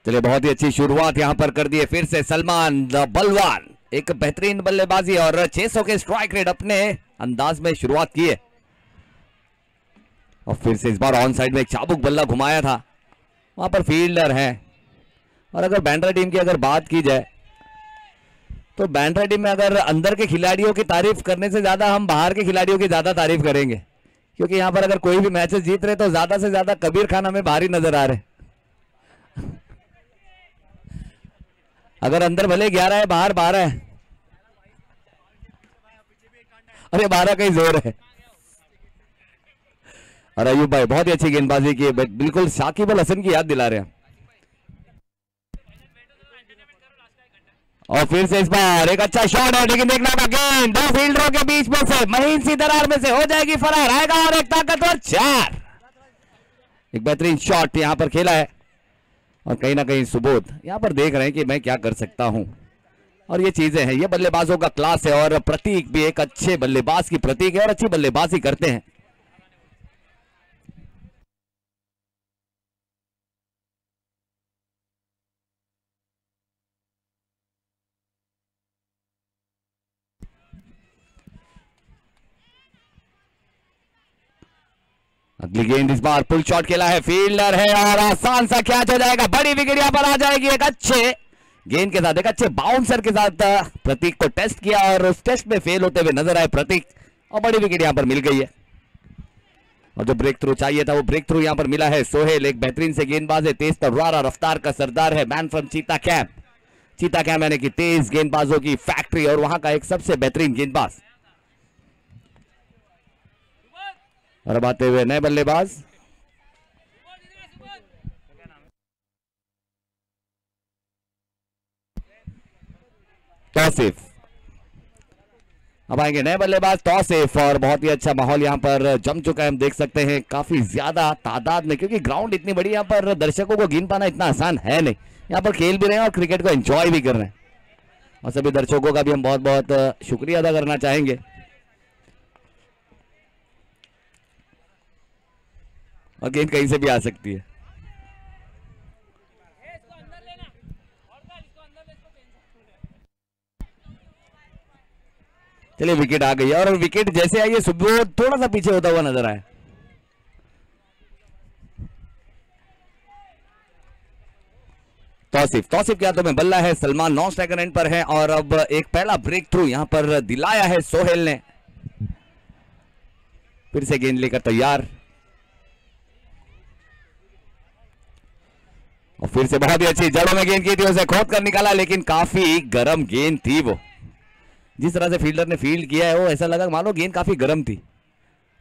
चलिए बहुत ही अच्छी शुरुआत यहां पर कर दी है फिर से सलमान द बलवान। एक बेहतरीन बल्लेबाजी और 600 के स्ट्राइक रेट अपने अंदाज में शुरुआत की है। और फिर से इस बार ऑन साइड में एक चाबुक बल्ला घुमाया था, वहां पर फील्डर है। और अगर बैंड्रा टीम की अगर बात की जाए तो बैंड्रा टीम में अगर अंदर के खिलाड़ियों की तारीफ करने से ज्यादा हम बाहर के खिलाड़ियों की ज्यादा तारीफ करेंगे, क्योंकि यहां पर अगर कोई भी मैचेस जीत रहे तो ज्यादा से ज्यादा कबीर खान हमें भारी नजर आ रहे। अगर अंदर भले 11 है बाहर 12 है, अरे 12 का ही जोर है। और अयूब भाई बहुत ही अच्छी गेंदबाजी की, बिल्कुल साकिब अल हसन की याद दिला रहे हैं। और फिर से इस बार एक अच्छा शॉट है, लेकिन देखना होगा गेंद दो फील्डरों के बीच में से महीन सी दरार में से हो जाएगी फरार, आएगा और एक ताकतवर 4। एक बेहतरीन शॉट यहां पर खेला है और कहीं ना कहीं सुबोध यहां पर देख रहे हैं कि मैं क्या कर सकता हूं। और ये चीजें हैं, ये बल्लेबाजों का क्लास है। और प्रतीक भी एक अच्छे बल्लेबाज की प्रतीक है और अच्छी बल्लेबाजी करते हैं। अगली गेंद इस बार पुल शॉट खेला है, फील्डर है और आसान सा कैच हो जाएगा। बड़ी विकेट यहां पर आ जाएगी एक अच्छे गेंद के साथ, एक अच्छे बाउंसर के साथ प्रतीक को टेस्ट किया और उस टेस्ट में फेल होते हुए नजर आए प्रतीक, और बड़ी विकेट यहां पर मिल गई है। और जो ब्रेक थ्रू चाहिए था वो ब्रेक थ्रू यहां पर मिला है। सोहेल एक बेहतरीन से गेंदबाज है, तेज तर्रार रफ्तार का सरदार है, मैन फ्रॉम चीता कैंप। चीता कैंप यानी कि तेज गेंदबाजों की फैक्ट्री और वहां का एक सबसे बेहतरीन गेंदबाज। और अब आते हुए नए बल्लेबाज तौसीफ। अब आएंगे नए बल्लेबाज तौसीफ और बहुत ही अच्छा माहौल यहां पर जम चुका है, हम देख सकते हैं काफी ज्यादा तादाद में, क्योंकि ग्राउंड इतनी बड़ी, यहां पर दर्शकों को गिन पाना इतना आसान है नहीं। यहां पर खेल भी रहे हैं और क्रिकेट को एंजॉय भी कर रहे हैं, और सभी दर्शकों का भी हम बहुत बहुत शुक्रिया अदा करना चाहेंगे। और गेंद कहीं से भी आ सकती है। चलिए विकेट आ गई है, और विकेट जैसे आई है सुबोध थोड़ा सा पीछे होता हुआ नजर आया। तौसीफ के हाथों में बल्ला है, सलमान नॉन स्ट्राइकर एंड पर है। और अब एक पहला ब्रेक थ्रू यहां पर दिलाया है सोहेल ने, फिर से गेंद लेकर तैयार। और फिर से बहुत ही अच्छी जड़ों में गेंद की थी, उसे खोद कर निकाला, लेकिन काफी गर्म गेंद थी वो। जिस तरह से फील्डर ने फील्ड किया है वो ऐसा लगा मानो गेंद काफी गर्म थी।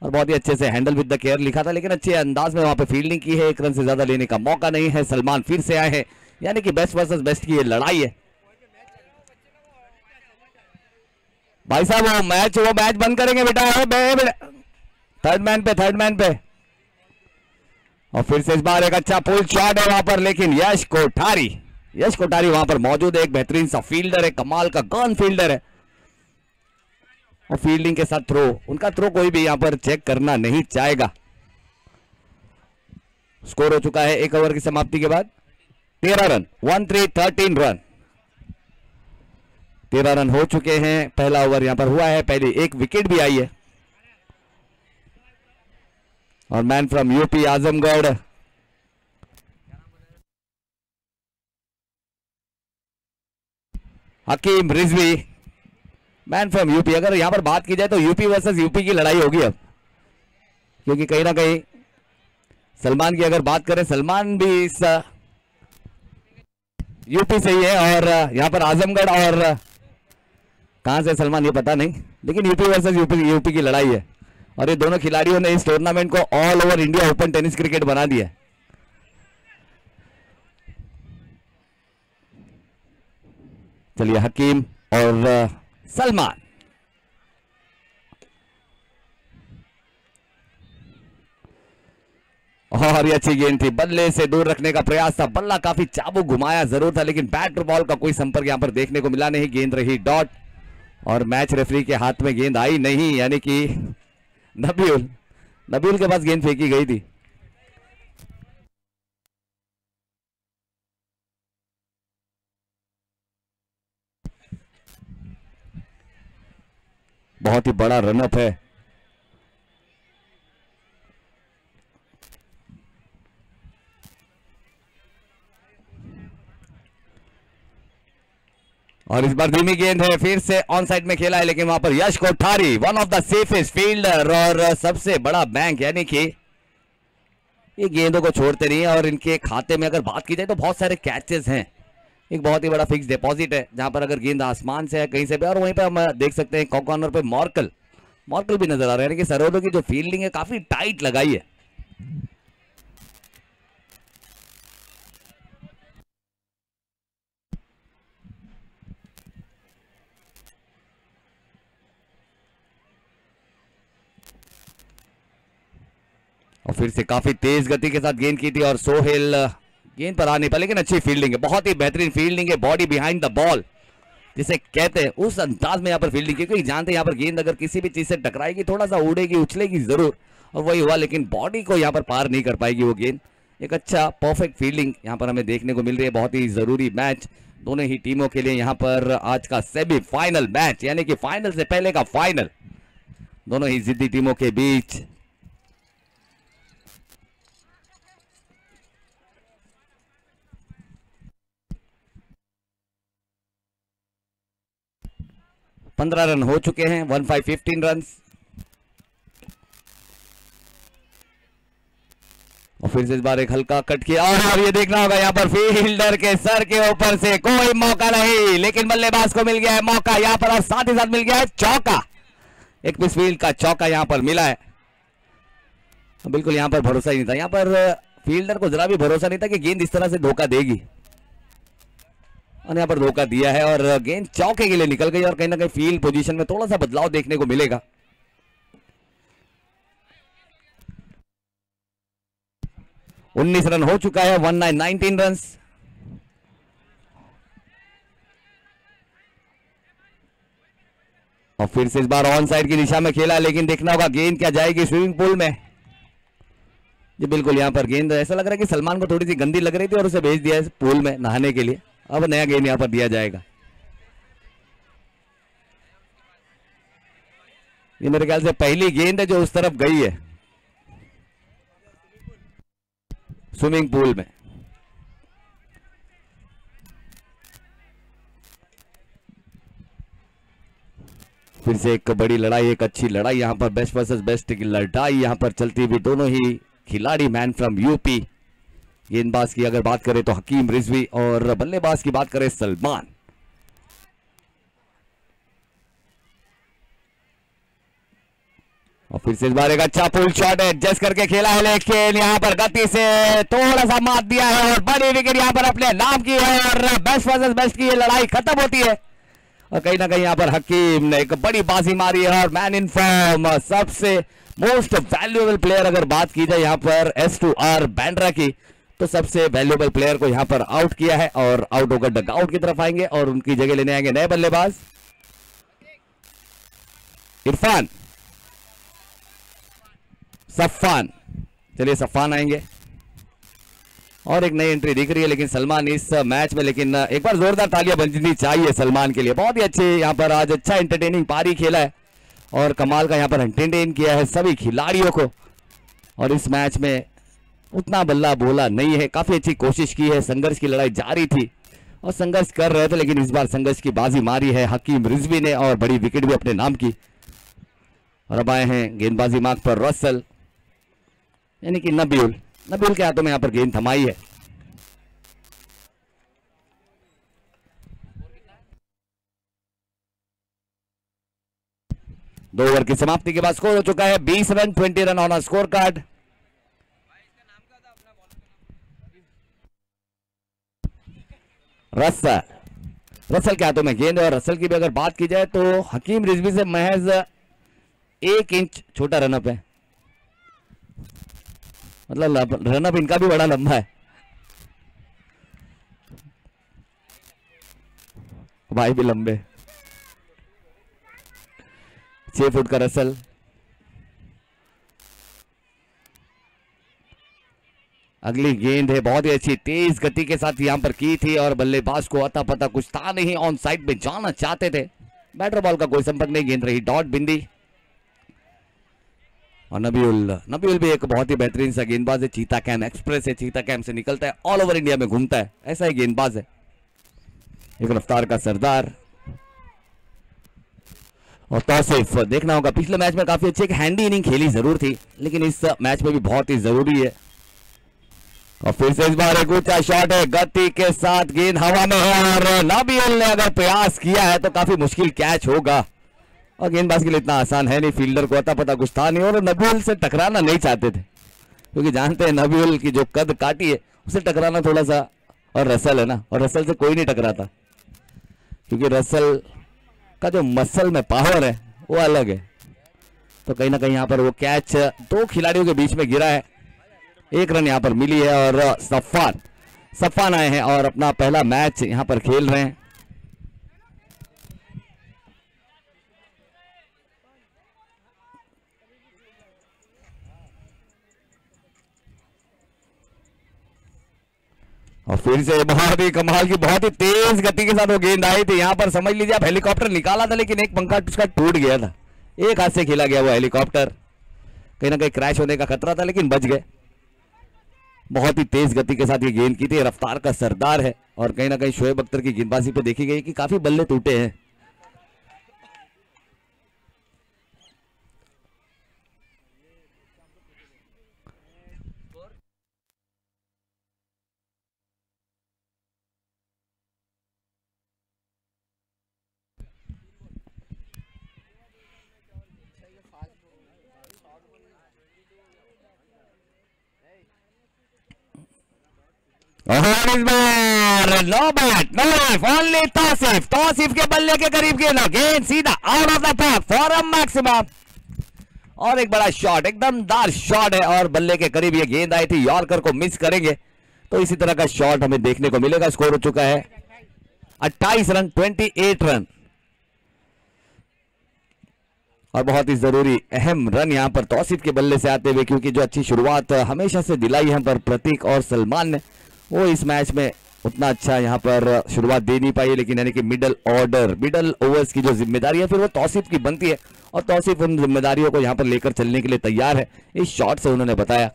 और बहुत ही अच्छे से हैंडल विद द केयर लिखा था, लेकिन अच्छे अंदाज में वहां पे फील्डिंग की है। एक रन से ज्यादा लेने का मौका नहीं है। सलमान फिर से आए हैं, यानी कि बेस्ट वर्सेस बेस्ट की ये लड़ाई है। भाई साहब वो मैच बंद करेंगे बेटा, थर्ड मैन पे। और फिर से इस बार एक अच्छा पुल शॉट है वहां पर, लेकिन यश कोठारी वहां पर मौजूद है। एक बेहतरीन सा फील्डर है, कमाल का गन फील्डर है। और फील्डिंग के साथ उनका थ्रो कोई भी यहां पर चेक करना नहीं चाहेगा। स्कोर हो चुका है 1 ओवर की समाप्ति के बाद 13 रन, 13 रन, 13 रन हो चुके हैं। पहला ओवर यहां पर हुआ है, पहली एक विकेट भी आई है। और man from UP Azamgarh Hakim Rizvi, man from UP. अगर यहां पर बात की जाए तो यूपी वर्सेस यूपी की लड़ाई होगी अब, क्योंकि कहीं ना कहीं सलमान की अगर बात करें, सलमान भी इस यूपी से ही है। और यहां पर आजमगढ़ और कहां से सलमान ये पता नहीं, लेकिन यूपी वर्सेस यूपी की लड़ाई है। और ये दोनों खिलाड़ियों ने इस टूर्नामेंट को all over India open tennis cricket बना दिया। चलिए हकीम और सलमान, और ये अच्छी गेंद थी, बल्ले से दूर रखने का प्रयास था। बल्ला काफी चाबुक घुमाया जरूर था, लेकिन बैट और बॉल का कोई संपर्क यहां पर देखने को मिला नहीं। गेंद रही डॉट और मैच रेफरी के हाथ में गेंद आई नहीं, यानी कि नबील के पास गेंद फेंकी गई थी। बहुत ही बड़ा रनअप है। और इस बार धीमी गेंद है, फिर से ऑन साइड में खेला है, लेकिन वहां पर Yash Kothari one of the safest fielder और सबसे बड़ा बैंक, यानी कि ये गेंदों को छोड़ते नहीं है। और इनके खाते में अगर बात की जाए तो बहुत सारे कैचेस हैं। एक बहुत ही बड़ा फिक्स डिपॉजिट है, जहां पर अगर गेंद आसमान से है कहीं से भी, और वहीं पे हम देख सकते हैं कॉर्नर पे मॉर्कल भी नजर आ रहे हैं। कि सरोदो की जो फील्डिंग है काफी टाइट लगाई है। और फिर से काफी तेज गति के साथ गेंद की थी और सोहेल गेंद पर आने पर, लेकिन अच्छी फील्डिंग है, बहुत ही बेहतरीन फील्डिंग है, बॉडी बिहाइंड द बॉल जिसे कहते हैं, उस अंदाज में यहाँ पर फील्डिंग की। क्योंकि जानते हैं यहाँ पर गेंद अगर किसी भी चीज से टकराएगी थोड़ा सा उड़ेगी, उछलेगी जरूर, और वही हुआ, लेकिन बॉडी को यहाँ पर पार नहीं कर पाएगी वो गेंद। एक अच्छा परफेक्ट फील्डिंग यहाँ पर हमें देखने को मिल रही है। बहुत ही जरूरी मैच दोनों ही टीमों के लिए यहाँ पर आज का सेमीफाइनल मैच, यानी कि फाइनल से पहले का फाइनल, दोनों ही जिद्दी टीमों के बीच। पंद्रह रन हो चुके हैं, 15 रन। और फिर से इस बार एक हल्का कट किया, और ये देखना होगा यहाँ पर फील्डर के सर के ऊपर से कोई मौका नहीं, लेकिन बल्लेबाज को मिल गया है मौका यहाँ पर, और साथ ही साथ मिल गया है चौका। एक मिस फील्ड का चौका यहाँ पर मिला है। बिल्कुल यहाँ पर भरोसा ही नहीं था, यहाँ पर फील्डर को जरा भी भरोसा नहीं था कि गेंद इस तरह से धोखा देगी, और यहाँ पर धोखा दिया है और गेंद चौके के लिए निकल गई। और कहीं ना कहीं फील्ड पोजीशन में थोड़ा सा बदलाव देखने को मिलेगा। उन्नीस रन हो चुका है, 19 रन। और फिर से इस बार ऑन साइड की दिशा में खेला, लेकिन देखना होगा गेंद क्या जाएगी स्विमिंग पूल में। जी बिल्कुल, यहाँ पर गेंद ऐसा लग रहा है कि सलमान को थोड़ी सी गंदी लग रही थी और उसे भेज दिया है पूल में नहाने के लिए। अब नया गेंद यहाँ पर दिया जाएगा। ये मेरे ख्याल से पहली गेंद है जो उस तरफ गई है स्विमिंग पूल में। फिर से एक बड़ी लड़ाई, एक अच्छी लड़ाई यहाँ पर, बेस्ट वर्सेस बेस्ट की लड़ाई यहाँ पर चलती हुई। दोनों ही खिलाड़ी मैन फ्रॉम यूपी। गेंदबाज की अगर बात करें तो हकीम रिजवी, और बल्लेबाज की बात करें सलमान। और फिर से इस बार एक अच्छा पुल शॉट है, एडजस्ट करके खेला है, लेकिन यहाँ पर गति से थोड़ा सा मात दिया है और बड़ी विकेट यहाँ पर अपने नाम की है, और बेस्ट वर्सेस बेस्ट की ये लड़ाई खत्म होती है। और कहीं ना कहीं यहाँ पर हकीम ने एक बड़ी बाजी मारी है, और मैन इन फॉर्म, सबसे मोस्ट वैल्यूएबल प्लेयर अगर बात की जाए यहाँ पर S2R बैंड्रा की, तो सबसे वैल्यूएबल प्लेयर को यहाँ पर आउट किया है। और आउट होकर डगआउट की तरफ आएंगे और उनकी जगह लेने आएंगे नए बल्लेबाज इरफान, सफ़ान। चलिए सफ़ान आएंगे, और एक नई एंट्री दिख रही है लेकिन सलमान इस मैच में। लेकिन एक बार जोरदार तालियां बजनी चाहिए सलमान के लिए। बहुत ही अच्छे यहाँ पर आज अच्छा एंटरटेनिंग पारी खेला है, और कमाल का यहाँ पर एंटरटेन किया है सभी खिलाड़ियों को। और इस मैच में उतना बल्ला बोला नहीं है, काफी अच्छी कोशिश की है, संघर्ष की लड़ाई जारी थी और संघर्ष कर रहे थे, लेकिन इस बार संघर्ष की बाजी मारी है हकीम रिजवी ने, और बड़ी विकेट भी अपने नाम की। और अब आए हैं गेंदबाजी मार्ग पर रसल, यानी कि नबीउल के हाथों में यहाँ पर गेंद थमाई है। दो ओवर की समाप्ति के बाद स्कोर हो चुका है 20 run, 20 run on score card. Russell के हाथों में गेंद है, और रसल की भी अगर बात की जाए तो हकीम रिजवी से महज 1 इंच छोटा रनअप है। मतलब रनअप इनका भी बड़ा लंबा है। भाई भी लंबे, 6 फुट का रसल। अगली गेंद है, बहुत ही अच्छी तेज गति के साथ यहां पर की थी, और बल्लेबाज को अता पता कुछ था नहीं, ऑन साइड में जाना चाहते थे, बैटर बॉल का कोई संपर्क नहीं, गेंद रही डॉट बिंदी। और नबीउल भी एक बहुत ही बेहतरीन सा गेंदबाज है, चीता कैम एक्सप्रेस है, चीता कैम से निकलता है, ऑल ओवर इंडिया में घूमता है, ऐसा ही गेंदबाज है, एक रफ्तार का सरदार। और तौसीफ देखना होगा, पिछले मैच में काफी अच्छी एक हैंडी इनिंग खेली जरूर थी, लेकिन इस मैच में भी बहुत ही जरूरी है। और फिर से इस बार एक ऊंचा शॉट है, गति के साथ गेंद हवा में है और नबीउल ने अगर प्रयास किया है तो काफी मुश्किल कैच होगा। और गेंदबाज के लिए इतना आसान है नहीं, फील्डर को अता पता कुछ था नहीं और नबीउल से टकराना नहीं चाहते थे, क्योंकि जानते हैं नबीउल की जो कद काटी है उसे टकराना थोड़ा सा, और रसल है ना, और रसल से कोई नहीं टकराता, क्योंकि रसल का जो मसल में पावर है वो अलग है। तो कहीं ना कहीं यहाँ पर वो कैच दो खिलाड़ियों के बीच में गिरा है, एक रन यहाँ पर मिली है और सफान आए हैं और अपना पहला मैच यहाँ पर खेल रहे हैं। और फिर से बहुत ही कमाल की, बहुत ही तेज गति के साथ वो गेंद आई थी। यहाँ पर समझ लीजिए आप हेलीकॉप्टर निकाला था, लेकिन एक पंखा उसका टूट गया था, एक हाथ से खेला गया वो हेलीकॉप्टर, कहीं ना कहीं क्रैश होने का खतरा था लेकिन बच गए। बहुत ही तेज गति के साथ ये गेंद की थी, रफ्तार का सरदार है और कहीं ना कहीं शोएब अख्तर की गेंदबाजी पे देखी गई कि काफी बल्ले टूटे हैं। No bat no life, only Tauseef के बल्ले के करीब गेंद सीधा out of the park for a maximum. और एक बड़ा शॉट, एकदम दार शॉट है और बल्ले के करीब ये गेंद आई थी, यॉर्कर को मिस करेंगे तो इसी तरह का शॉट हमें देखने को मिलेगा। स्कोर हो चुका है 28 रन, 28 रन और बहुत ही जरूरी अहम रन यहाँ पर तौसीफ के बल्ले से आते हुए, क्योंकि जो अच्छी शुरुआत हमेशा से दिलाई यहाँ पर प्रतीक और सलमान ने, वो इस मैच में उतना अच्छा यहाँ पर शुरुआत दे नहीं पाई, लेकिन यानी कि मिडल ओवर्स की जो जिम्मेदारी है फिर वो तौसीफ की बनती है और तौसीफ उन जिम्मेदारियों को यहाँ पर लेकर चलने के लिए तैयार है, इस शॉट से उन्होंने बताया।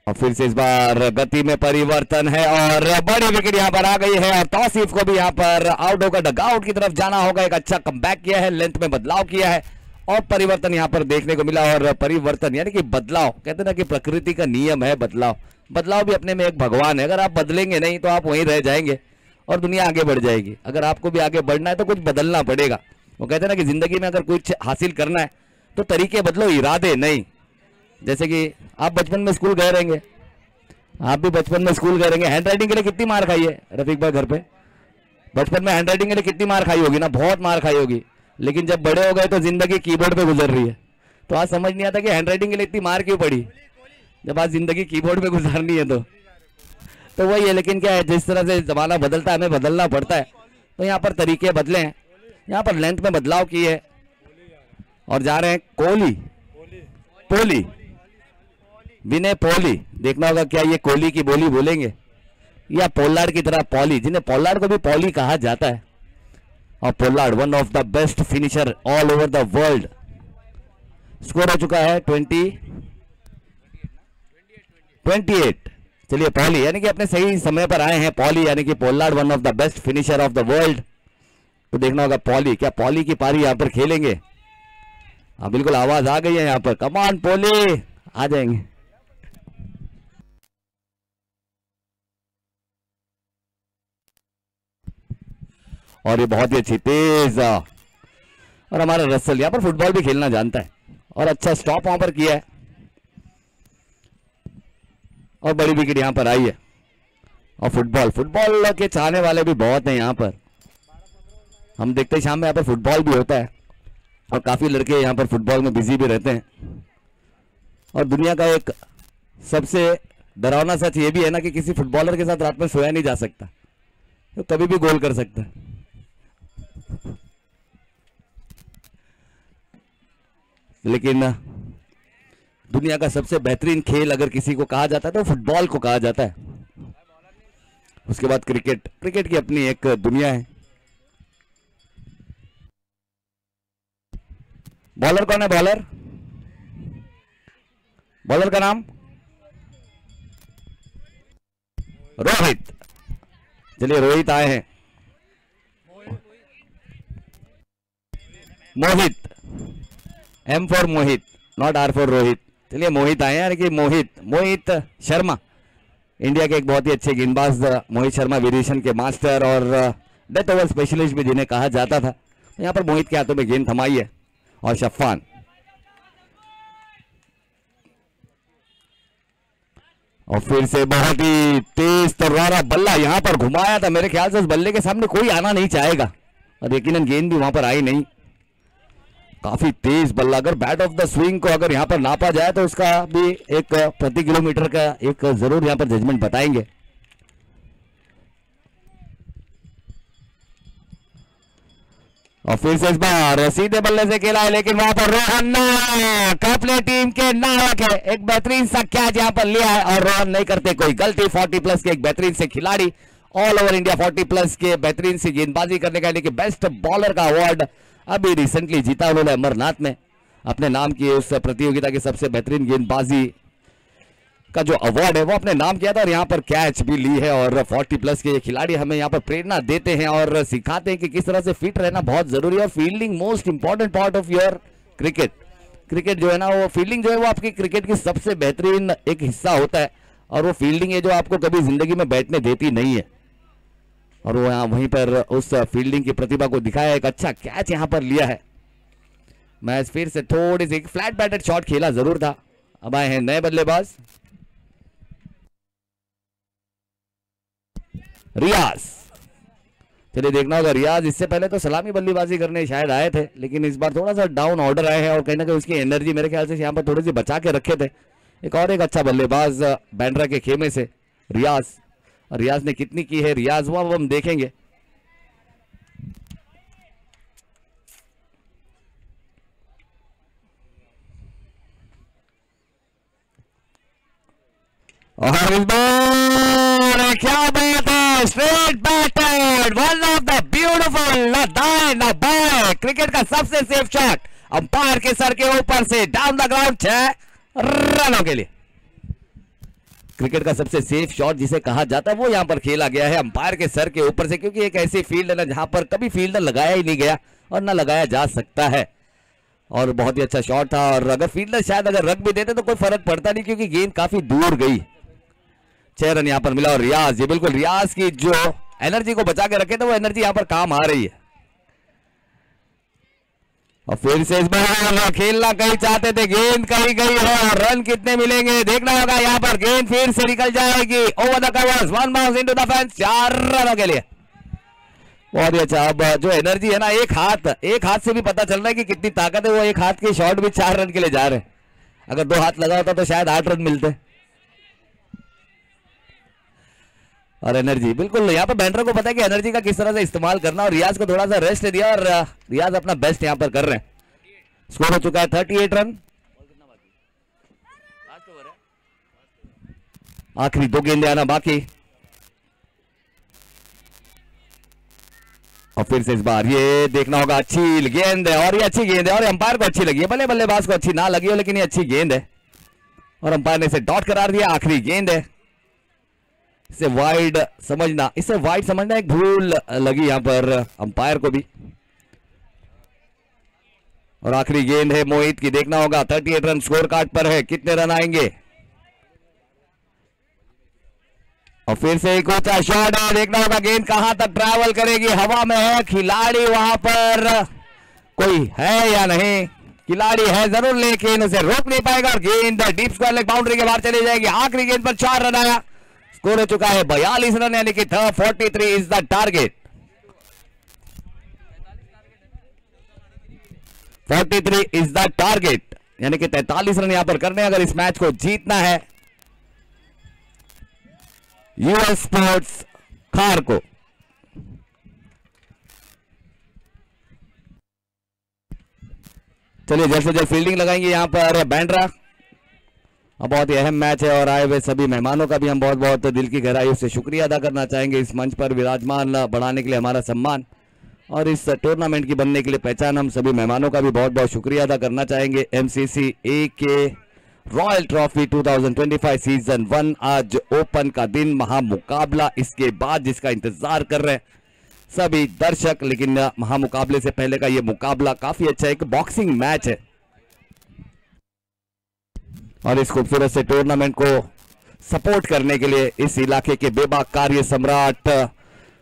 और फिर से इस बार गति में परिवर्तन है और बड़ी विकेट यहाँ पर आ गई है और तौसीफ को भी यहाँ पर आउट होकर डगआउट की तरफ जाना होगा। एक अच्छा कमबैक किया है, लेंथ में बदलाव किया है और परिवर्तन यहाँ पर देखने को मिला। और परिवर्तन यानी कि बदलाव, कहते ना कि प्रकृति का नियम है बदलाव भी अपने में एक भगवान है। अगर आप बदलेंगे नहीं तो आप वहीं रह जाएंगे और दुनिया आगे बढ़ जाएगी। अगर आपको भी आगे बढ़ना है तो कुछ बदलना पड़ेगा। वो कहते हैं ना कि जिंदगी में अगर कुछ हासिल करना है तो तरीके बदलो, इरादे नहीं। जैसे कि आप बचपन में स्कूल गए रहेंगे, आप भी बचपन में स्कूल गए रहेंगे, हैंड राइटिंग के लिए कितनी मार खाई है रफीक भाई घर पे? बचपन में हैंड राइटिंग के लिए कितनी मार खाई होगी ना, बहुत मार खाई होगी। लेकिन जब बड़े हो गए तो जिंदगी कीबोर्ड पे गुजर रही है, तो आज समझ नहीं आता कि हैंड राइटिंग के लिए इतनी मार क्यों पड़ी, जब आज जिंदगी कीबोर्ड पे गुजारनी है। तो वही है, लेकिन क्या है, जिस तरह से जमाना बदलता है हमें बदलना पड़ता है। तो यहाँ पर तरीके बदले हैं, यहाँ पर लेंथ में बदलाव किए है और जा रहे हैं पोली, विनय पोली। देखना होगा क्या ये कोहली की बोली बोलेंगे या पोलार्ड की तरह पॉली, जिन्हें पोलार्ड को भी पॉली कहा जाता है। और Pollard one of the best finisher all over the world. Score हो चुका है 28। चलिए पॉली यानी कि अपने सही समय पर आए हैं पॉली, यानी कि Pollard one of the best finisher of the world. तो देखना होगा पॉली, क्या पॉली की पारी यहां पर खेलेंगे? हाँ बिल्कुल, आवाज आ गई है यहां पर, कमान पोली आ जाएंगे। और ये बहुत ही अच्छी तेज, और हमारा रसल यहाँ पर फुटबॉल भी खेलना जानता है और अच्छा स्टॉप वहां पर किया है और बड़ी विकेट यहाँ पर आई है। और फुटबॉल के चाहने वाले भी बहुत हैं यहाँ पर। हम देखते हैं शाम में यहाँ पर फुटबॉल भी होता है और काफी लड़के यहाँ पर फुटबॉल में बिजी भी रहते हैं। और दुनिया का एक सबसे डरावना सच ये भी है ना कि किसी फुटबॉलर के साथ रात में सोया नहीं जा सकता, तो कभी भी गोल कर सकता है। लेकिन दुनिया का सबसे बेहतरीन खेल अगर किसी को कहा जाता है तो फुटबॉल को कहा जाता है। उसके बाद क्रिकेट, क्रिकेट की अपनी एक दुनिया है। बॉलर कौन है? बॉलर, बॉलर का नाम रोहित। चलिए रोहित आए हैं। Mohit, M for Mohit, not R for Rohit. चलिए मोहित आए हैं, यानी कि मोहित शर्मा, इंडिया के एक बहुत ही अच्छे गेंदबाज मोहित शर्मा, वेरिएशन के मास्टर और डेथ ओवर स्पेशलिस्ट भी जिन्हें कहा जाता था। यहां पर मोहित के हाथों में गेंद थमाई है और शफ़ान, और फिर से बहुत ही तेज तर्रारा बल्ला यहां पर घुमाया था। मेरे ख्याल से उस बल्ले के सामने कोई आना नहीं चाहेगा, और यकीनन गेंद भी वहां पर आई नहीं। काफी तेज बल्ला, अगर बैट ऑफ द स्विंग को अगर यहां पर नापा जाए तो उसका भी एक प्रति किलोमीटर का एक जरूर यहां पर जजमेंट बताएंगे। और फिर से इस बार सीधे बल्ले से खेला है, लेकिन वहां पर रोहन अपने टीम के नायक है, एक बेहतरीन सा कैच यहां पर लिया है और रोहन नहीं करते कोई गलती। 40 प्लस के एक बेहतरीन से खिलाड़ी, ऑल ओवर इंडिया 40 प्लस के बेहतरीन से गेंदबाजी करने का, लेकिन बेस्ट बॉलर का अवार्ड अभी रिसेंटली जीता उन्होंने अमरनाथ में, अपने नाम की उस प्रतियोगिता की सबसे बेहतरीन गेंदबाजी का जो अवार्ड है वो अपने नाम किया था, और यहाँ पर कैच भी ली है। और 40 प्लस के ये खिलाड़ी हमें यहाँ पर प्रेरणा देते हैं और सिखाते हैं कि किस तरह से फिट रहना बहुत जरूरी है, और fielding most important part of your cricket. Cricket जो है ना, वो फील्डिंग जो है वो आपकी क्रिकेट की सबसे बेहतरीन एक हिस्सा होता है, और वो फील्डिंग है जो आपको कभी जिंदगी में बैठने देती नहीं है। और वो यहाँ वहीं पर उस फील्डिंग की प्रतिभा को दिखाया, एक अच्छा कैच यहाँ पर लिया है। मैच फिर से थोड़ी सी फ्लैट बैटेड शॉट खेला जरूर था। अब आए हैं नए बल्लेबाज रियाज। चलिए देखना होगा, रियाज इससे पहले तो सलामी बल्लेबाजी करने शायद आए थे, लेकिन इस बार थोड़ा सा डाउन ऑर्डर आए हैं और कहीं ना कहीं उसकी एनर्जी मेरे ख्याल से यहाँ पर थोड़ी सी बचा के रखे थे। एक अच्छा बल्लेबाज बैंड्रा के खेमे से रियाज, और रियाज ने कितनी की है रियाज वो अब हम देखेंगे। और इस बार क्या बात है, straight batted, one of the beautiful, ना दाएं ना बाएं, क्रिकेट का सबसे सेफ शॉट, अंपायर के सर के ऊपर से डाउन द ग्राउंड, 6 रनों के लिए। क्रिकेट का सबसे सेफ शॉट जिसे कहा जाता है वो यहां पर खेला गया है अंपायर के सर के ऊपर से, क्योंकि एक ऐसी फील्ड है ना जहां पर कभी फील्डर लगाया ही नहीं गया और ना लगाया जा सकता है। और बहुत ही अच्छा शॉट था, और अगर फील्डर शायद अगर रख भी देते तो कोई फर्क पड़ता नहीं, क्योंकि गेंद काफी दूर गई। 6 रन यहां पर मिला, और रियाज, ये बिल्कुल रियाज की जो एनर्जी को बचा के रखे थे वो एनर्जी यहां पर काम आ रही है। और फिर से इस बार खेलना कहीं चाहते थे, गेंद कहीं गई है, और रन कितने मिलेंगे देखना होगा। यहां पर गेंद फिर से निकल जाएगी over the covers, 1 bounce into the fence, 4 रनों के लिए। बहुत ही अच्छा। अब जो एनर्जी है ना, एक हाथ से भी पता चल रहा है कि कितनी ताकत है, वो एक हाथ के शॉट भी 4 रन के लिए जा रहे हैं। अगर 2 हाथ लगा होता तो शायद 8 रन मिलते। और एनर्जी बिल्कुल यहाँ पर बैंड्रा को पता है कि एनर्जी का किस तरह से इस्तेमाल करना, और रियाज को थोड़ा सा रेस्ट दिया, और रियाज अपना बेस्ट यहाँ पर कर रहे हैं। स्कोर हो चुका है 38 रन, आखिरी 2 गेंदें आना बाकी। और फिर से इस बार ये देखना होगा, अच्छी गेंद है, और ये अच्छी गेंद है, और अंपायर को अच्छी लगी है, भले बल्लेबाज को अच्छी ना लगी हो, लेकिन ये अच्छी गेंद है और अंपायर ने इसे डॉट करार दिया। आखिरी गेंद है, इसे वाइड समझना एक भूल लगी यहां पर अंपायर को भी। और आखिरी गेंद है मोहित की, देखना होगा 38 रन स्कोर कार्ड पर है, कितने रन आएंगे। और फिर से एक ऊंचा शॉट है, देखना होगा गेंद कहां तक ट्रैवल करेगी, हवा में है, खिलाड़ी वहां पर कोई है या नहीं, खिलाड़ी है जरूर लेकिन उसे रोक नहीं पाएगा, और गेंद डीप स्क्वायर लेग बाउंड्री के बाहर चली जाएगी। आखिरी गेंद पर 4 रन आया, स्कोर हो चुका है 42 रन, यानी कि 43 is the target. 43 is the target, यानी कि 43 रन यहां पर करने अगर इस मैच को जीतना है यूएस स्पोर्ट्स खार को। चलिए जल्द से जल्द फील्डिंग लगाएंगे यहां पर बैंड्रा, अब बहुत ही अहम मैच है और आए हुए सभी मेहमानों का भी हम बहुत बहुत दिल की गहराइयों से शुक्रिया अदा करना चाहेंगे इस मंच पर विराजमान बढ़ाने के लिए हमारा सम्मान और इस टूर्नामेंट की बनने के लिए पहचान। हम सभी मेहमानों का भी बहुत बहुत शुक्रिया अदा करना चाहेंगे। एमसीसी के रॉयल ट्रॉफी 2025 सीजन 1 आज ओपन का दिन, महामुकाबला इसके बाद जिसका इंतजार कर रहे हैं सभी दर्शक, लेकिन महामुकाबले से पहले का ये मुकाबला काफी अच्छा एक बॉक्सिंग मैच है और इस खूबसूरत से टूर्नामेंट को सपोर्ट करने के लिए इस इलाके के बेबाक कार्य सम्राट,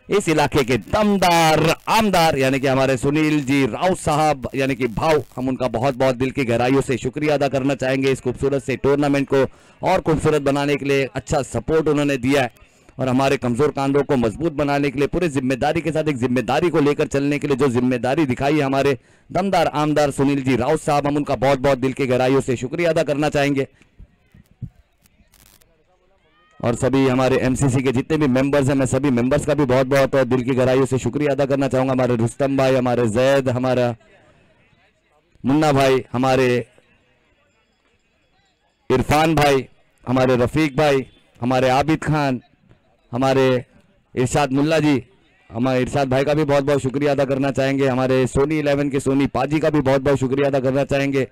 इस इलाके के दमदार आमदार यानी कि हमारे सुनील जी राउत साहब यानी कि भाव, हम उनका बहुत बहुत दिल की गहराइयों से शुक्रिया अदा करना चाहेंगे। इस खूबसूरत से टूर्नामेंट को और खूबसूरत बनाने के लिए अच्छा सपोर्ट उन्होंने दिया है और हमारे कमजोर कांधों को मजबूत बनाने के लिए पूरी जिम्मेदारी के साथ एक जिम्मेदारी को लेकर चलने के लिए जो जिम्मेदारी दिखाई है हमारे दमदार आमदार सुनील जी राउत साहब, हम उनका बहुत बहुत दिल की गहराइयों से शुक्रिया अदा करना चाहेंगे। और सभी हमारे एमसीसी के जितने भी मेंबर्स हैं, मैं सभी मेंबर्स का भी बहुत बहुत दिल की गहराइयों से शुक्रिया अदा करना चाहूंगा। हमारे रुस्तम भाई, हमारे जैद, हमारा मुन्ना भाई, हमारे इरफान भाई, हमारे रफीक भाई, हमारे आबिद खान, हमारे इरशाद मुल्ला जी, हमारे इरशाद भाई का भी बहुत बहुत शुक्रिया अदा करना चाहेंगे। हमारे सोनी 11 के सोनी पाजी का भी बहुत बहुत शुक्रिया अदा करना चाहेंगे।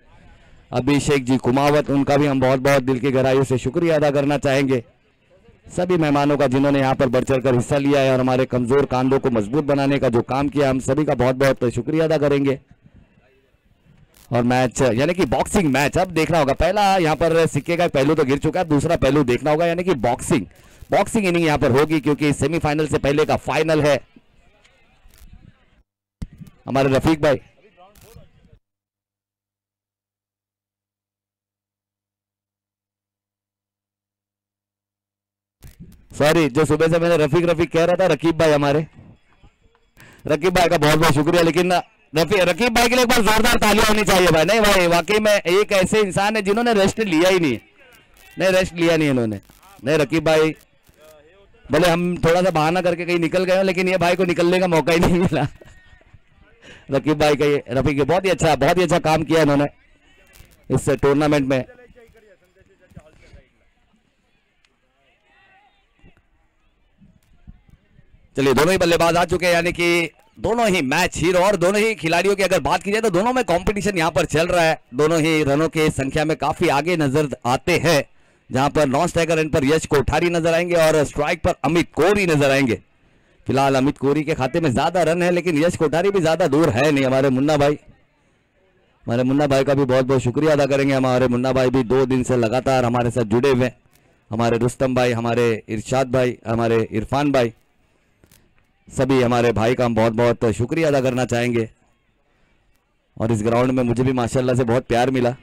अभिषेक जी कुमावत, उनका भी हम बहुत बहुत दिल की गहराइयों से शुक्रिया अदा करना चाहेंगे। सभी मेहमानों का जिन्होंने यहाँ पर बढ़ चढ़कर हिस्सा लिया है और हमारे कमजोर कांधों को मजबूत बनाने का जो काम किया, हम सभी का बहुत बहुत शुक्रिया अदा करेंगे। और मैच यानी कि बॉक्सिंग मैच अब देखना होगा। पहला यहाँ पर सिक्के का पहलू तो गिर चुका है, दूसरा पहलू देखना होगा यानी कि बॉक्सिंग इनिंग यहाँ पर होगी क्योंकि सेमीफाइनल से पहले का फाइनल है। हमारे रफीक भाई, सॉरी जो सुबह से मैंने रफीक कह रहा था, रकीब भाई, हमारे रकीब भाई का बहुत बहुत शुक्रिया। लेकिन रकीब भाई के लिए एक बार जोरदार तालियां होनी चाहिए भाई। नहीं भाई, वाकई में एक ऐसे इंसान है जिन्होंने रेस्ट लिया ही नहीं रेस्ट लिया नहीं इन्होंने। नहीं रकीब भाई, भले हम थोड़ा सा बहाना करके कहीं निकल गए लेकिन ये भाई को निकलने का मौका ही नहीं मिला। रकीब भाई का ये रफीक बहुत ही अच्छा काम किया इन्होंने इस टूर्नामेंट में। चलिए, दोनों ही बल्लेबाज आ चुके हैं यानी कि दोनों ही मैच हीरो और दोनों ही खिलाड़ियों की अगर बात की जाए तो दोनों में कंपटीशन यहां पर चल रहा है। दोनों ही रनों के संख्या में काफी आगे नजर आते हैं, जहां पर नॉन स्ट्राइकर रन पर यश कोठारी नजर आएंगे और स्ट्राइक पर अमित कोरी नजर आएंगे। फिलहाल अमित कोरी के खाते में ज्यादा रन है लेकिन यश कोठारी भी ज्यादा दूर है नहीं। हमारे मुन्ना भाई का भी बहुत बहुत शुक्रिया अदा करेंगे। हमारे मुन्ना भाई भी 2 दिन से लगातार हमारे साथ जुड़े हुए। हमारे रुस्तम भाई, हमारे इरशाद भाई, हमारे इरफान भाई, सभी हमारे भाई का हम बहुत बहुत शुक्रिया अदा करना चाहेंगे। और इस ग्राउंड में मुझे भी माशाल्लाह से बहुत प्यार मिला।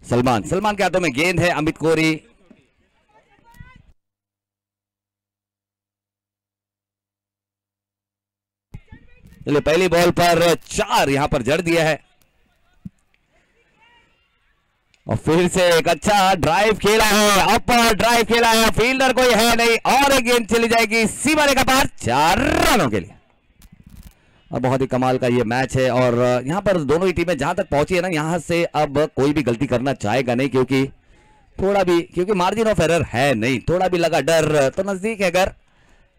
सलमान के हाथों में गेंद है। अमित कोरी चलिए, पहली बॉल पर 4 यहां पर जड़ दिया है और फिर से एक अच्छा ड्राइव खेला है, अपर ड्राइव खेला है, फील्डर कोई है नहीं और एक गेंद चली जाएगी सीमा रेखा पार 4 रनों के लिए। अब बहुत ही कमाल का ये मैच है और यहाँ पर दोनों ही टीमें जहां तक पहुंची है ना, यहां से अब कोई भी गलती करना चाहेगा नहीं क्योंकि मार्जिन ऑफ एरर है नहीं, थोड़ा भी लगा डर तो नजदीक है घर,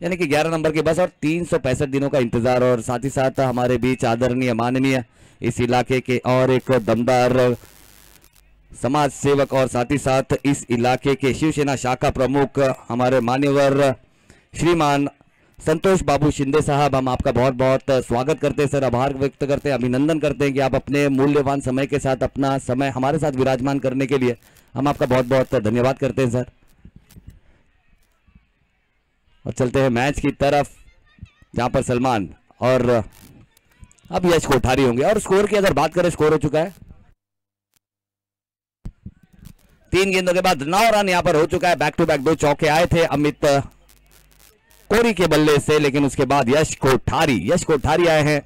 यानी कि 11 नंबर की बस और 365 दिनों का इंतजार। और साथ ही साथ हमारे बीच आदरणीय माननीय इस इलाके के और एक दमदार समाज सेवक और साथ ही साथ इस इलाके के शिवसेना शाखा प्रमुख हमारे मान्यवर श्रीमान संतोष बाबू शिंदे साहब, हम आपका बहुत बहुत स्वागत करते हैं सर, आभार व्यक्त करते हैं, अभिनंदन करते हैं कि आप अपने मूल्यवान समय के साथ अपना समय हमारे साथ विराजमान करने के लिए हम आपका बहुत बहुत धन्यवाद करते हैं सर। और चलते हैं मैच की तरफ, जहां पर सलमान और अब यश कोठारी होंगे। और स्कोर की अगर बात करें, स्कोर हो चुका है 3 गेंदों के बाद 9 रन यहां पर हो चुका है। बैक टू बैक 2 चौके आए थे अमित कोरी के बल्ले से, लेकिन उसके बाद यश कोठारी आए हैं।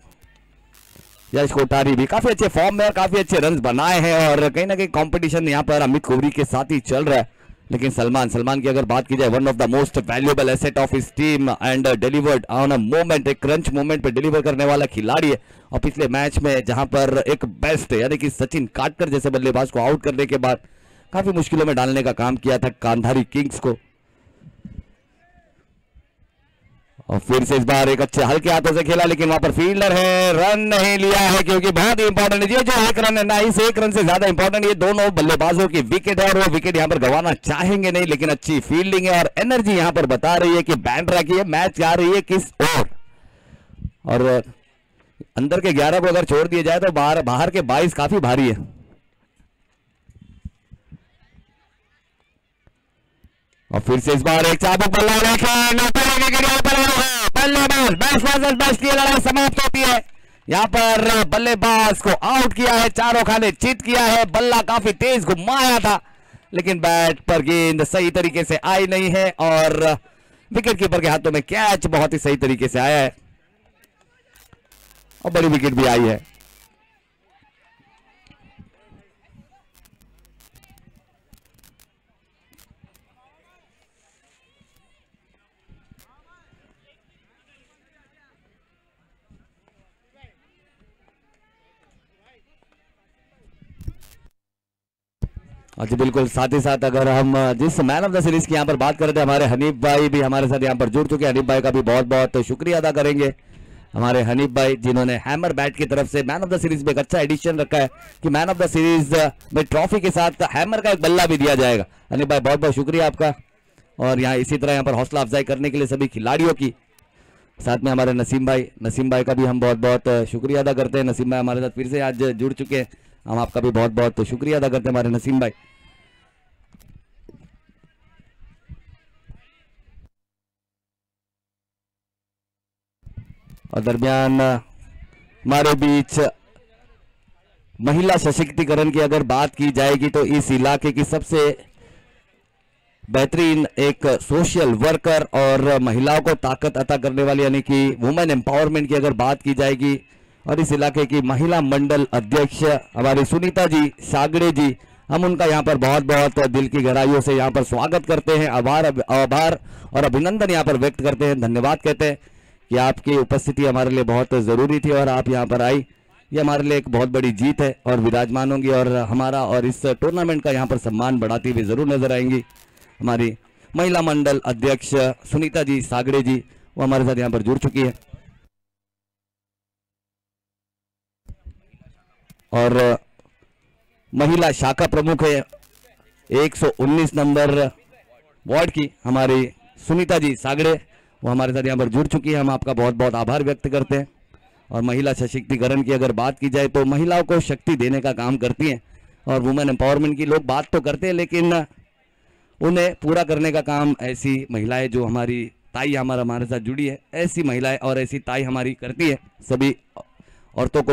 यश कोठारी भी काफी अच्छे फॉर्म में और काफी अच्छे रन बनाए हैं और कहीं ना कहीं कंपटीशन यहां पर अमित कोरी के साथ ही चल रहा है। लेकिन सलमान की अगर बात की जाए, one of the most valuable asset of his team and delivered on a moment, एक क्रंच मोमेंट पे डिलीवर करने वाला खिलाड़ी है। और पिछले मैच में जहां पर एक बेस्ट यानी कि सचिन काटकर जैसे बल्लेबाज को आउट करने के बाद काफी मुश्किलों में डालने का काम किया था गांधारी किंग्स को। और फिर से इस बार एक अच्छे हल्के हाथों से खेला, लेकिन वहां पर फील्डर है, रन नहीं लिया है क्योंकि बहुत ही इंपॉर्टेंट है ये जो एक रन है ना, इस एक रन से ज्यादा इंपॉर्टेंट ये दोनों बल्लेबाजों की विकेट है और वो विकेट यहां पर गंवाना चाहेंगे नहीं। लेकिन अच्छी फील्डिंग है और एनर्जी यहां पर बता रही है कि बैंड्रा की मैच जा रही है किस ओर। और अंदर के 11 को अगर छोड़ दिया जाए तो बाहर के 22 काफी भारी है। और फिर से इस बार एक चाबुक बल्ला बल्लेबाज की लड़ाई समाप्त होती है। यहां पर बल्लेबाज को आउट किया है, चारों खाने चित किया है, बल्ला काफी तेज घुमाया था लेकिन बैट पर गेंद सही तरीके से आई नहीं है और विकेट कीपर के हाथों में कैच बहुत ही सही तरीके से आया है और बड़ी विकेट भी आई है। और जी बिल्कुल, साथ ही साथ अगर हम जिस मैन ऑफ द सीरीज की यहाँ पर बात कर रहे थे, हमारे हनीफ भाई भी हमारे साथ यहाँ पर जुड़ चुके हैं। हनीफ भाई का भी बहुत बहुत शुक्रिया अदा करेंगे, हमारे हनीफ भाई जिन्होंने हैमर बैट की तरफ से मैन ऑफ द सीरीज में एक अच्छा एडिशन रखा है कि मैन ऑफ द सीरीज में ट्रॉफी के साथ हैमर का एक बल्ला भी दिया जाएगा। हनीफ भाई बहुत बहुत शुक्रिया आपका। और यहाँ इसी तरह यहाँ पर हौसला अफजाई करने के लिए सभी खिलाड़ियों की, साथ में हमारे नसीम भाई का भी हम बहुत बहुत शुक्रिया अदा करते हैं। नसीम भाई हमारे साथ फिर से आज जुड़ चुके हैं, हम आपका भी बहुत बहुत शुक्रिया अदा करते हैं हमारे नसीम भाई। और दरमियान हमारे बीच महिला सशक्तिकरण की अगर बात की जाएगी तो इस इलाके की सबसे बेहतरीन एक सोशल वर्कर और महिलाओं को ताकत अता करने वाली यानी कि वुमेन एम्पावरमेंट की अगर बात की जाएगी, और इस इलाके की महिला मंडल अध्यक्ष हमारी सुनीता जी सागड़े जी, हम उनका यहाँ पर बहुत बहुत दिल की गहराइयों से यहाँ पर स्वागत करते हैं, आभार और अभिनंदन यहाँ पर व्यक्त करते हैं, धन्यवाद कहते हैं कि आपकी उपस्थिति हमारे लिए बहुत ज़रूरी थी और आप यहाँ पर आई, ये हमारे लिए एक बहुत बड़ी जीत है और विराजमान होंगी और हमारा और इस टूर्नामेंट का यहाँ पर सम्मान बढ़ाती हुई जरूर नजर आएंगी। हमारी महिला मंडल अध्यक्ष सुनीता जी सागड़े जी, वो हमारे साथ यहाँ पर जुड़ चुकी है। और महिला शाखा प्रमुख है 119 नंबर वार्ड की हमारी सुनीता जी सागड़े, वो हमारे साथ यहाँ पर जुड़ चुकी है, हम आपका बहुत बहुत आभार व्यक्त करते हैं। और महिला सशक्तिकरण की अगर बात की जाए तो महिलाओं को शक्ति देने का काम करती हैं और वुमेन एम्पावरमेंट की लोग बात तो करते हैं लेकिन उन्हें पूरा करने का काम ऐसी महिलाएं जो हमारी ताई हमारे साथ जुड़ी है, ऐसी महिलाएं और ऐसी ताई हमारी करती है, सभी औरतों को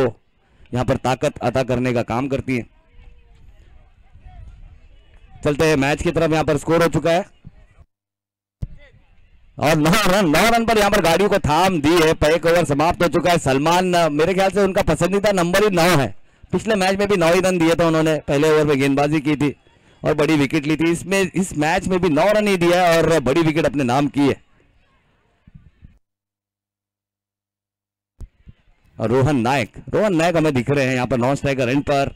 यहाँ पर ताकत अता करने का काम करती है। चलते हैं मैच की तरफ, यहाँ पर स्कोर हो चुका है और 9 रन पर यहाँ पर गाड़ियों को थाम दी है। एक ओवर समाप्त हो चुका है। सलमान मेरे ख्याल से उनका पसंदीदा नंबर ही 9 है, पिछले मैच में भी 9 ही रन दिए थे उन्होंने, पहले ओवर में गेंदबाजी की थी और बड़ी विकेट ली थी। इसमें इस मैच में भी 9 रन ही दिया है और बड़ी विकेट अपने नाम की है। और रोहन नायक हमें दिख रहे हैं यहाँ पर नॉन स्ट्राइकर एंड पर,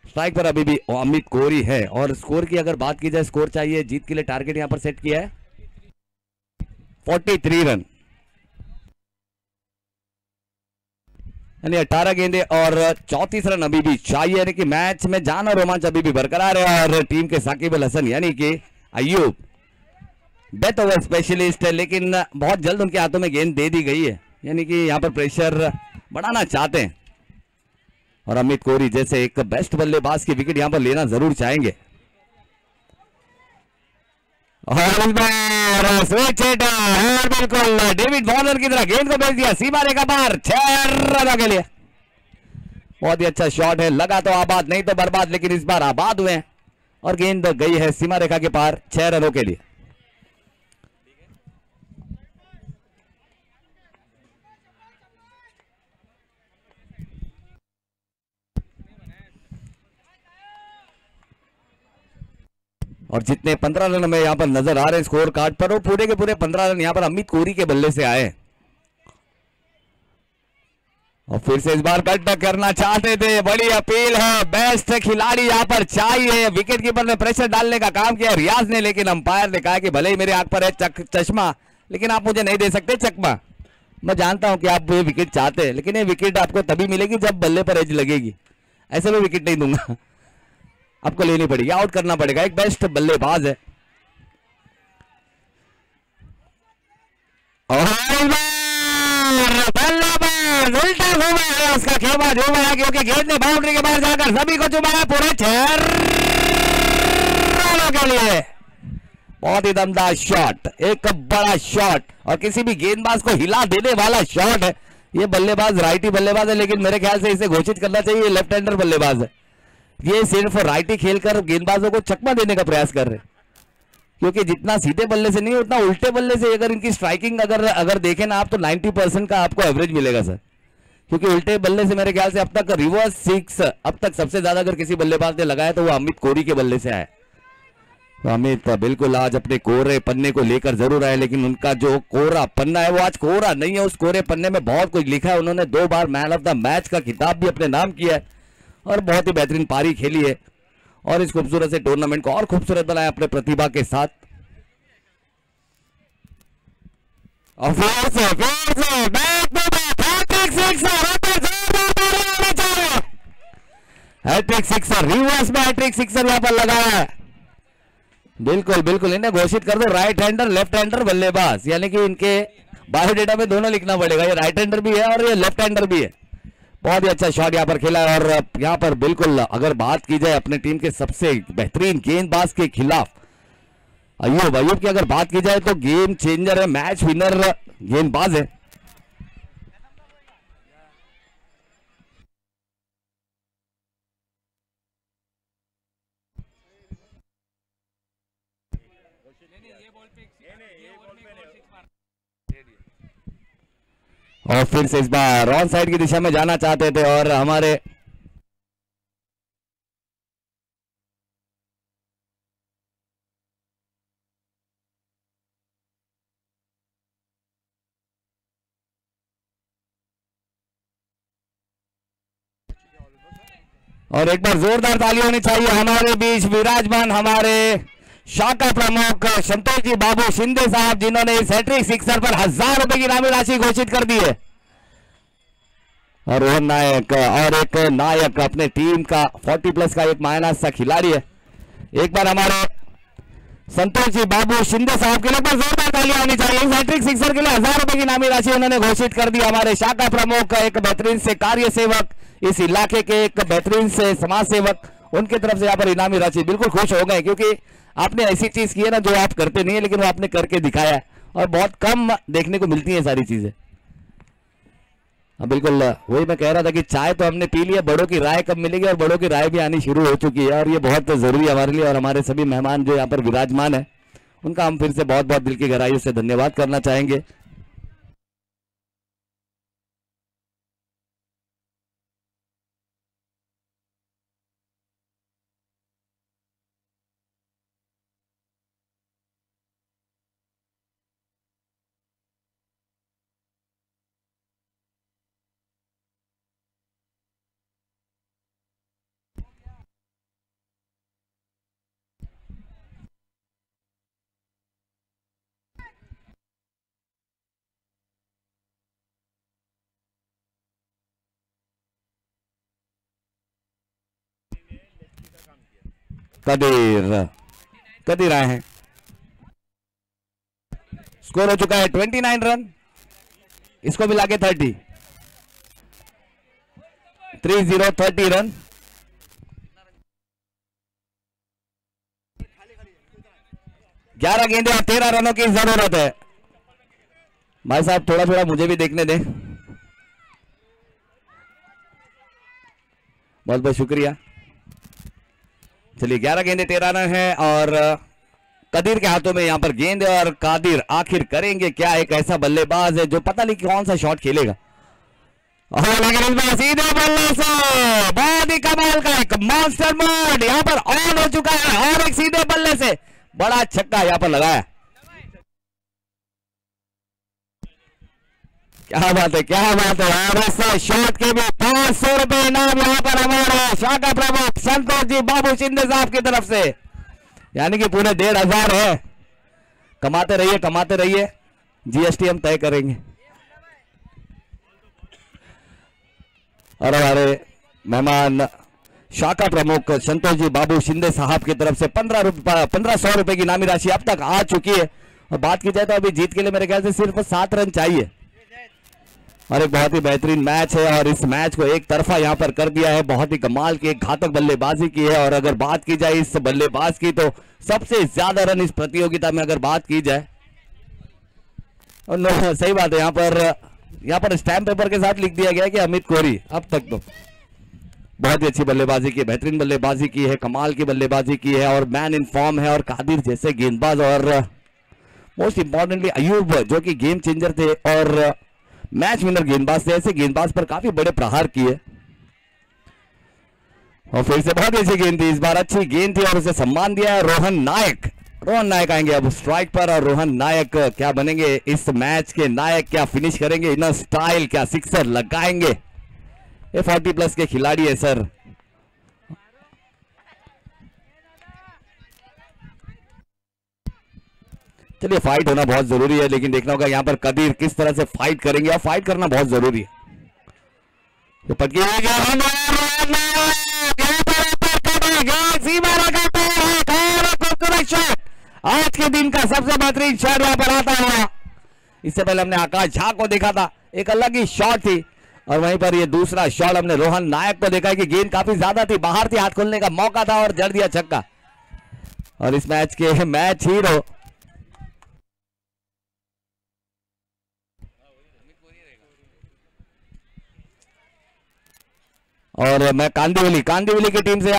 स्ट्राइक पर अभी भी अमित कोरी है। और स्कोर की अगर बात की जाए, स्कोर चाहिए जीत के लिए, टारगेट यहाँ पर सेट किया है 43 रन। यानी 18 गेंदे और 34 रन अभी भी चाहिए, यानी कि मैच में जान और रोमांच अभी भी बरकरार है। और टीम के साकिब अल हसन यानी कि अय्यूब डेथ ओवर स्पेशलिस्ट है, लेकिन बहुत जल्द उनके हाथों में गेंद दे दी गई है, यानी कि यहाँ पर प्रेशर बढ़ाना चाहते हैं और अमित कोहली जैसे एक बेस्ट बल्लेबाज की विकेट यहाँ पर लेना जरूर चाहेंगे। और बिल्कुल डेविड वार्नर की तरह गेंद को भेज दिया सीमा रेखा पार 6 रनों के लिए। बहुत ही अच्छा शॉट है, लगा तो आबाद नहीं तो बर्बाद, लेकिन इस बार आबाद हुए हैं और गेंद गई है सीमा रेखा के पार 6 रनों के लिए। और जितने 15 रन हमें यहाँ पर नजर आ रहे हैं स्कोर कार्ड पर, वो पूरे के पूरे 15 रन यहाँ पर अमित कोहली के बल्ले से आए। और फिर से इस बार कट करना चाहते थे, बड़ी अपील है, बेस्ट खिलाड़ी यहाँ पर चाहिए। विकेट कीपर ने प्रेशर डालने का काम किया रियाज ने, लेकिन अंपायर ने कहा कि भले ही मेरे आंख पर है चश्मा, लेकिन आप मुझे नहीं दे सकते चकमा। मैं जानता हूं कि आप ये विकेट चाहते हैं, लेकिन ये विकेट आपको तभी मिलेगी जब बल्ले पर एज लगेगी, ऐसे में विकेट नहीं दूंगा, आपको लेनी पड़ेगी, आउट करना पड़ेगा। एक बेस्ट बल्लेबाज है। बल्लेबाज उल्टा घूमा है, उसका खेमा झूमा है, क्योंकि गेंद ने बाउंड्री के बाहर जाकर सभी को चुमाया पूरे 6 रनों के लिए। बहुत ही दमदार शॉट, एक बड़ा शॉट और किसी भी गेंदबाज को हिला देने वाला शॉट है। ये बल्लेबाज राइटी बल्लेबाज है, लेकिन मेरे ख्याल से इसे घोषित करना चाहिए लेफ्ट हैंडर बल्लेबाज है। ये सिर्फ राइटी खेलकर गेंदबाजों को चकमा देने का प्रयास कर रहे हैं, क्योंकि जितना सीधे बल्ले से नहीं उतना उल्टे बल्ले से अगर इनकी स्ट्राइकिंग अगर देखें ना आप, तो 90% का आपको एवरेज मिलेगा सर, क्योंकि उल्टे बल्ले से मेरे ख्याल से अब तक रिवर्स 6 अब तक सबसे ज्यादा अगर किसी बल्लेबाज ने लगाया तो वो अमित कोहली के बल्ले से आया। तो अमित बिल्कुल आज अपने कोरे पन्ने को लेकर जरूर आए, लेकिन उनका जो कोरा पन्ना है वो आज कोरा नहीं है। उस कोरे पन्ने में बहुत कुछ लिखा है। उन्होंने 2 बार मैन ऑफ द मैच का खिताब भी अपने नाम किया है और बहुत ही बेहतरीन पारी खेली है और इस खूबसूरत से टूर्नामेंट को और खूबसूरत बनाया अपने प्रतिभा के साथ। और फिर से हैट्रिक सिक्सर, रिवर्स में हैट्रिक सिक्सर यहां पर लगाया है। बिल्कुल बिल्कुल, इन्हें घोषित कर दो राइट हैंडर लेफ्ट हैंडर बल्लेबाज, यानी कि इनके बायोडेटा में दोनों लिखना पड़ेगा, ये राइट हैंडर भी है और ये लेफ्ट हैंडर भी है। बहुत ही अच्छा शॉट यहाँ पर खेला है। और यहाँ पर बिल्कुल अगर बात की जाए अपने टीम के सबसे बेहतरीन गेंदबाज के खिलाफ अय्यूब की अगर बात की जाए तो गेम चेंजर है, मैच विनर गेंदबाज है। और फिर से इस बार ऑन साइड की दिशा में जाना चाहते थे और हमारे और एक बार जोरदार ताली होनी चाहिए हमारे बीच विराजमान हमारे शाखा प्रमुख संतोष जी बाबू शिंदे साहब, जिन्होंने इस हैट्रिक सिक्सर पर 1000 रुपए की इनामी राशि घोषित कर दी है। और रोहन नायक और एक नायक अपने टीम का 40+ का एक मायनास सा खिलाड़ी है। एक बार हमारे संतोष जी बाबू शिंदे साहब के लिए पर जोरदार तालियां होनी चाहिए। इस हैट्रिक सिक्सर के लिए 1000 रुपए की इनामी राशि उन्होंने घोषित कर दी। हमारे शाखा प्रमुख एक बेहतरीन से कार्य सेवक, इस इलाके के एक बेहतरीन से समाज सेवक, उनकी तरफ से यहाँ पर इनामी राशि बिल्कुल खुश हो गए, क्योंकि आपने ऐसी चीज की है ना जो आप करते नहीं है, लेकिन वो आपने करके दिखाया है और बहुत कम देखने को मिलती है सारी चीजें। बिल्कुल वही मैं कह रहा था कि चाय तो हमने पी लिया, बड़ों की राय कब मिलेगी, और बड़ों की राय भी आनी शुरू हो चुकी है और ये बहुत जरूरी है हमारे लिए। और हमारे सभी मेहमान जो यहाँ पर विराजमान है उनका हम फिर से बहुत बहुत दिल की गहराइयों से धन्यवाद करना चाहेंगे। कदीर आए हैं। स्कोर हो चुका है 29 रन, इसको मिला के 30 रन। ग्यारह गेंदें और 13 रनों की जरूरत है। भाई साहब थोड़ा थोड़ा मुझे भी देखने दें। बहुत बहुत शुक्रिया। चलिए 11 गेंदें 13 रन है और कदीर के हाथों में यहां पर गेंद है और कादिर आखिर करेंगे क्या? एक ऐसा बल्लेबाज है जो पता नहीं कौन सा शॉट खेलेगा। लेकिन इस बार सीधे बल्ले से बहुत ही कमाल का एक मॉन्स्टर मोड यहां पर ऑन हो चुका है और एक सीधे बल्ले से बड़ा छक्का यहां पर लगाया। क्या बात है, क्या बात है। और इस शॉट के भी 500 रुपए इनाम यहां पर हमारे शाखा प्रमुख संतोष जी बाबू शिंदे साहब की तरफ से, यानी कि पूरे 1500 है। कमाते रहिए, कमाते रहिए, जीएसटी हम तय करेंगे। और हमारे मेहमान शाखा प्रमुख संतोष जी बाबू शिंदे साहब की तरफ से 1500 रुपए की इनामी राशि अब तक आ चुकी है। और बात की जाए तो अभी जीत के लिए मेरे ख्याल से सिर्फ 7 रन चाहिए। और एक बहुत ही बेहतरीन मैच है और इस मैच को एक तरफा यहां पर कर दिया है। बहुत ही कमाल की एक घातक बल्लेबाजी की है। और अगर बात की जाए इस बल्लेबाज की तो सबसे ज्यादा रन इस प्रतियोगिता में अगर बात की जाए, और सही बात है, यहाँ पर स्टैम्प पेपर के साथ लिख दिया गया कि अमित कोहली। अब तक तो बहुत ही अच्छी बल्लेबाजी की, बेहतरीन बल्लेबाजी की है, कमाल की बल्लेबाजी की है और मैन इन फॉर्म है। और कादिर जैसे गेंदबाज और मोस्ट इंपॉर्टेंटली अयूब जो कि गेम चेंजर थे और मैच विनर गेंदबाज थे, ऐसे गेंदबाज पर काफी बड़े प्रहार किए। और फिर से बहुत अच्छी गेंद थी, इस बार अच्छी गेंद थी और उसे सम्मान दिया रोहन नायक। रोहन नायक आएंगे अब स्ट्राइक पर और रोहन नायक क्या बनेंगे इस मैच के नायक? क्या फिनिश करेंगे इन स्टाइल? क्या सिक्सर लगाएंगे? ये 40+ के खिलाड़ी है सर। चलिए फाइट होना बहुत जरूरी है, लेकिन देखना होगा यहाँ पर कदीर किस तरह से फाइट करेंगे और फाइट करना बहुत जरूरी है। तो आज के दिन का सबसे बेहतरीन शॉट यहाँ पर आता है। इससे पहले हमने आकाश झा को देखा था, एक अलग ही शॉट थी। और वहीं पर ये दूसरा शॉट हमने रोहन नायक को देखा कि गेंद काफी ज्यादा थी, बाहर थी, हाथ खोलने का मौका था और जड़ दिया छक्का। और इस मैच के मैच हीरो और मैं कांदिवली की टीम से